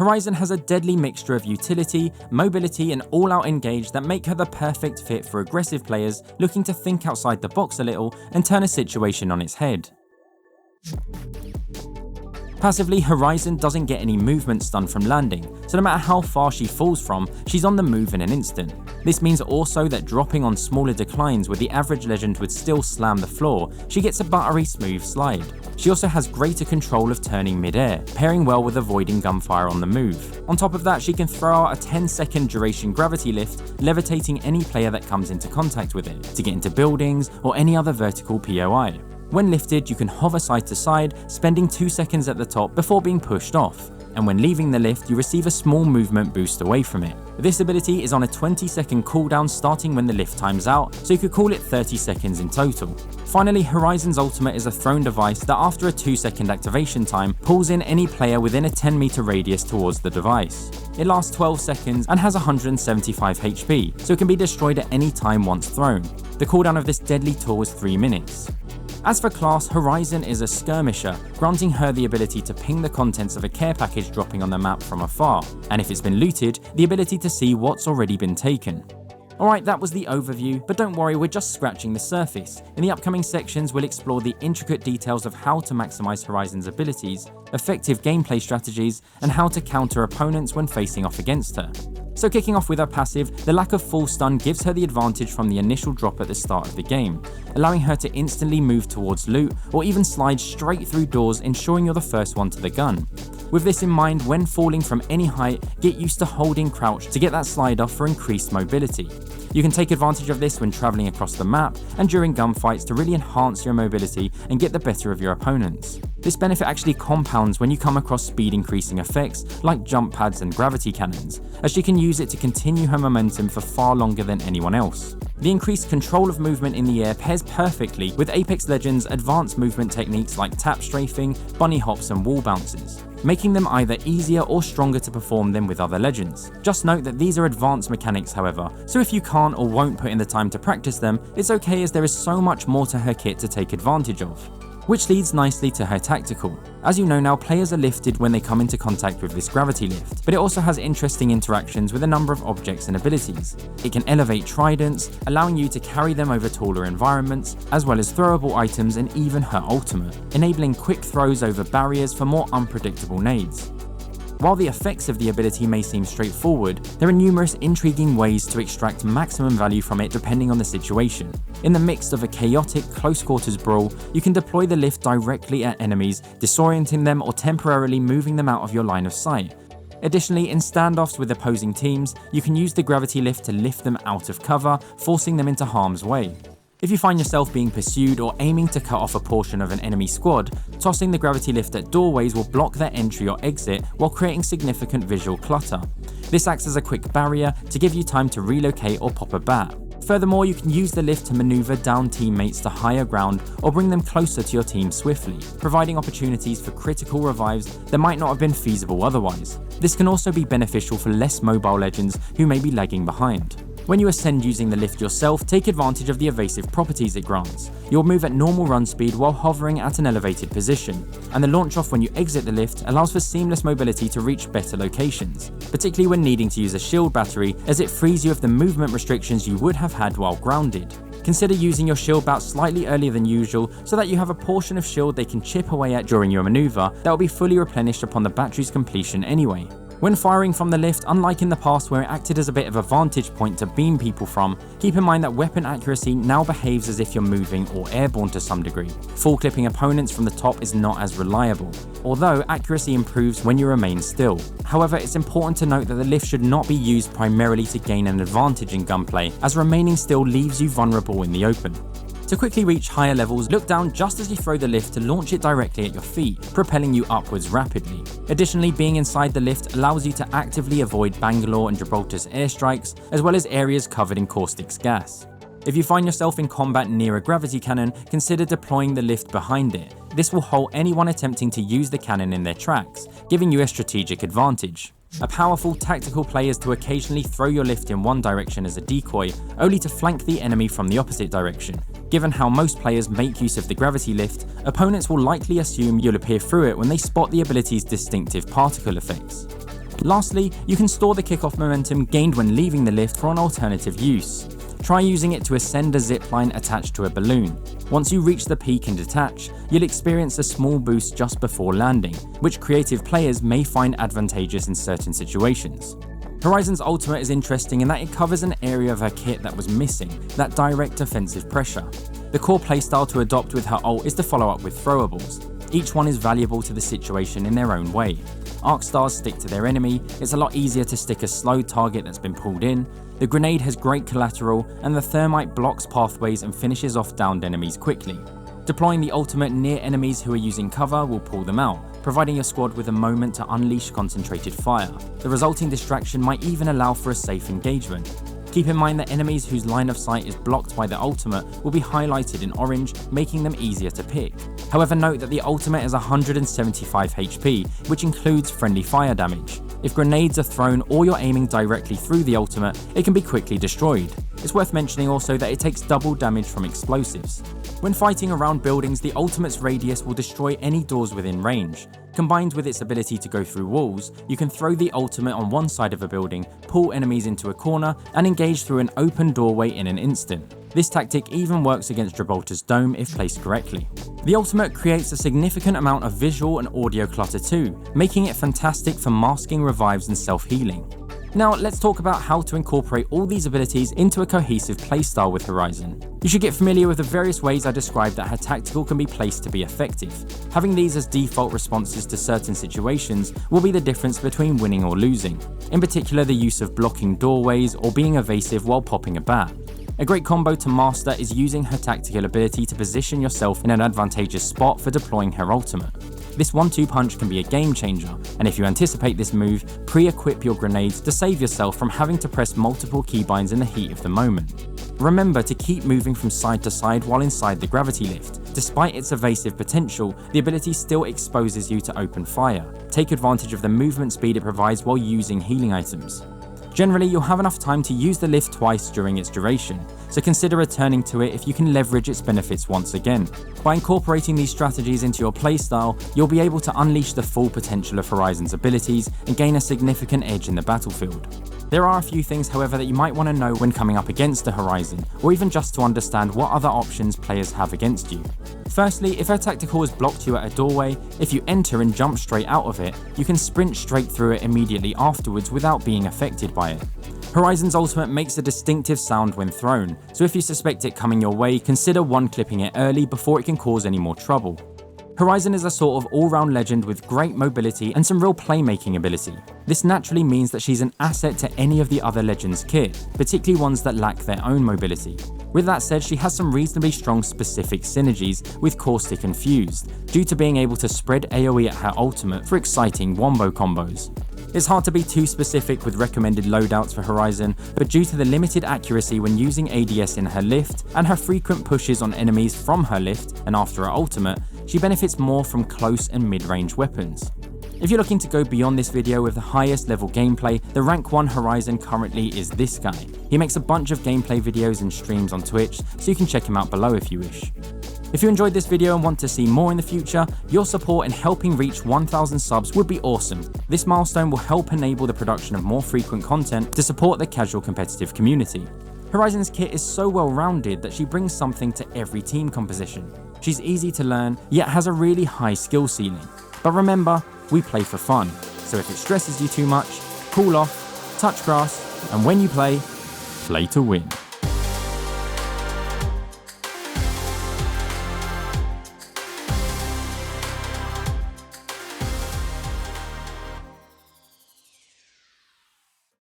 Horizon has a deadly mixture of utility, mobility, and all-out engage that make her the perfect fit for aggressive players looking to think outside the box a little and turn a situation on its head. Passively, Horizon doesn't get any movement stun from landing, so no matter how far she falls from, she's on the move in an instant. This means also that dropping on smaller declines where the average legend would still slam the floor, she gets a buttery smooth slide. She also has greater control of turning mid-air, pairing well with avoiding gunfire on the move. On top of that, she can throw out a 10-second duration gravity lift, levitating any player that comes into contact with it, to get into buildings or any other vertical POI. When lifted, you can hover side to side, spending 2 seconds at the top before being pushed off, and when leaving the lift, you receive a small movement boost away from it. This ability is on a 20-second cooldown starting when the lift times out, so you could call it 30 seconds in total. Finally, Horizon's ultimate is a thrown device that after a 2-second activation time, pulls in any player within a 10-meter radius towards the device. It lasts 12 seconds and has 175 HP, so it can be destroyed at any time once thrown. The cooldown of this deadly tool is 3 minutes. As for class, Horizon is a skirmisher, granting her the ability to ping the contents of a care package dropping on the map from afar, and if it's been looted, the ability to see what's already been taken. Alright, that was the overview, but don't worry, we're just scratching the surface. In the upcoming sections, we'll explore the intricate details of how to maximize Horizon's abilities, effective gameplay strategies, and how to counter opponents when facing off against her. So kicking off with her passive, the lack of full stun gives her the advantage from the initial drop at the start of the game, allowing her to instantly move towards loot or even slide straight through doors, ensuring you're the first one to the gun. With this in mind, when falling from any height, get used to holding crouch to get that slide off for increased mobility. You can take advantage of this when travelling across the map and during gunfights to really enhance your mobility and get the better of your opponents. This benefit actually compounds when you come across speed increasing effects like jump pads and gravity cannons, as she can use it to continue her momentum for far longer than anyone else. The increased control of movement in the air pairs perfectly with Apex Legends' advanced movement techniques like tap strafing, bunny hops and wall bounces, making them either easier or stronger to perform than with other legends. Just note that these are advanced mechanics however, so if you can't or won't put in the time to practice them, it's okay as there is so much more to her kit to take advantage of. Which leads nicely to her tactical. As you know now, players are lifted when they come into contact with this gravity lift, but it also has interesting interactions with a number of objects and abilities. It can elevate tridents, allowing you to carry them over taller environments, as well as throwable items and even her ultimate, enabling quick throws over barriers for more unpredictable nades. While the effects of the ability may seem straightforward, there are numerous intriguing ways to extract maximum value from it depending on the situation. In the midst of a chaotic close quarters brawl, you can deploy the lift directly at enemies, disorienting them or temporarily moving them out of your line of sight. Additionally, in standoffs with opposing teams, you can use the gravity lift to lift them out of cover, forcing them into harm's way. If you find yourself being pursued or aiming to cut off a portion of an enemy squad, tossing the gravity lift at doorways will block their entry or exit while creating significant visual clutter. This acts as a quick barrier to give you time to relocate or pop a bat. Furthermore, you can use the lift to maneuver down teammates to higher ground or bring them closer to your team swiftly, providing opportunities for critical revives that might not have been feasible otherwise. This can also be beneficial for less mobile legends who may be lagging behind. When you ascend using the lift yourself, take advantage of the evasive properties it grants. You'll move at normal run speed while hovering at an elevated position, and the launch off when you exit the lift allows for seamless mobility to reach better locations, particularly when needing to use a shield battery as it frees you of the movement restrictions you would have had while grounded. Consider using your shield bout slightly earlier than usual so that you have a portion of shield they can chip away at during your maneuver that will be fully replenished upon the battery's completion anyway. When firing from the lift, unlike in the past where it acted as a bit of a vantage point to beam people from, keep in mind that weapon accuracy now behaves as if you're moving or airborne to some degree. Full clipping opponents from the top is not as reliable, although accuracy improves when you remain still. However, it's important to note that the lift should not be used primarily to gain an advantage in gunplay, as remaining still leaves you vulnerable in the open. To quickly reach higher levels, look down just as you throw the lift to launch it directly at your feet, propelling you upwards rapidly. Additionally, being inside the lift allows you to actively avoid Bangalore and Gibraltar's airstrikes, as well as areas covered in caustic gas. If you find yourself in combat near a gravity cannon, consider deploying the lift behind it. This will halt anyone attempting to use the cannon in their tracks, giving you a strategic advantage. A powerful tactical play is to occasionally throw your lift in one direction as a decoy, only to flank the enemy from the opposite direction. Given how most players make use of the gravity lift, opponents will likely assume you'll appear through it when they spot the ability's distinctive particle effects. Lastly, you can store the kickoff momentum gained when leaving the lift for an alternative use. Try using it to ascend a zipline attached to a balloon. Once you reach the peak and detach, you'll experience a small boost just before landing, which creative players may find advantageous in certain situations. Horizon's ultimate is interesting in that it covers an area of her kit that was missing, that direct offensive pressure. The core playstyle to adopt with her ult is to follow up with throwables. Each one is valuable to the situation in their own way. Arc stars stick to their enemy, it's a lot easier to stick a slowed target that's been pulled in, the grenade has great collateral, and the thermite blocks pathways and finishes off downed enemies quickly. Deploying the ultimate near enemies who are using cover will pull them out, providing your squad with a moment to unleash concentrated fire. The resulting distraction might even allow for a safe engagement. Keep in mind that enemies whose line of sight is blocked by the ultimate will be highlighted in orange, making them easier to pick. However, note that the ultimate is 175 HP, which includes friendly fire damage. If grenades are thrown or you're aiming directly through the ultimate, it can be quickly destroyed. It's worth mentioning also that it takes double damage from explosives. When fighting around buildings, the ultimate's radius will destroy any doors within range. Combined with its ability to go through walls, you can throw the ultimate on one side of a building, pull enemies into a corner, and engage through an open doorway in an instant. This tactic even works against Gibraltar's dome if placed correctly. The ultimate creates a significant amount of visual and audio clutter too, making it fantastic for masking revives and self-healing. Now let's talk about how to incorporate all these abilities into a cohesive playstyle with Horizon. You should get familiar with the various ways I described that her tactical can be placed to be effective. Having these as default responses to certain situations will be the difference between winning or losing. In particular, the use of blocking doorways or being evasive while popping a bat. A great combo to master is using her tactical ability to position yourself in an advantageous spot for deploying her ultimate. This 1-2 punch can be a game changer, and if you anticipate this move, pre-equip your grenades to save yourself from having to press multiple keybinds in the heat of the moment. Remember to keep moving from side to side while inside the gravity lift. Despite its evasive potential, the ability still exposes you to open fire. Take advantage of the movement speed it provides while using healing items. Generally, you'll have enough time to use the lift twice during its duration, so consider returning to it if you can leverage its benefits once again. By incorporating these strategies into your playstyle, you'll be able to unleash the full potential of Horizon's abilities and gain a significant edge in the battlefield. There are a few things, however, that you might want to know when coming up against a Horizon, or even just to understand what other options players have against you. Firstly, if her tactical has blocked you at a doorway, if you enter and jump straight out of it, you can sprint straight through it immediately afterwards without being affected by it. Horizon's ultimate makes a distinctive sound when thrown, so if you suspect it coming your way, consider one-clipping it early before it can cause any more trouble. Horizon is a sort of all-round legend with great mobility and some real playmaking ability. This naturally means that she's an asset to any of the other legends' kit, particularly ones that lack their own mobility. With that said, she has some reasonably strong specific synergies with Caustic and Fused, due to being able to spread AoE at her ultimate for exciting wombo combos. It's hard to be too specific with recommended loadouts for Horizon, but due to the limited accuracy when using ADS in her lift, and her frequent pushes on enemies from her lift and after her ultimate, she benefits more from close and mid-range weapons. If you're looking to go beyond this video with the highest level gameplay, the rank 1 Horizon currently is this guy. He makes a bunch of gameplay videos and streams on Twitch, so you can check him out below if you wish. If you enjoyed this video and want to see more in the future, your support in helping reach 1,000 subs would be awesome. This milestone will help enable the production of more frequent content to support the casual competitive community. Horizon's kit is so well rounded that she brings something to every team composition. She's easy to learn, yet has a really high skill ceiling. But remember, we play for fun, so if it stresses you too much, cool off, touch grass, and when you play to win.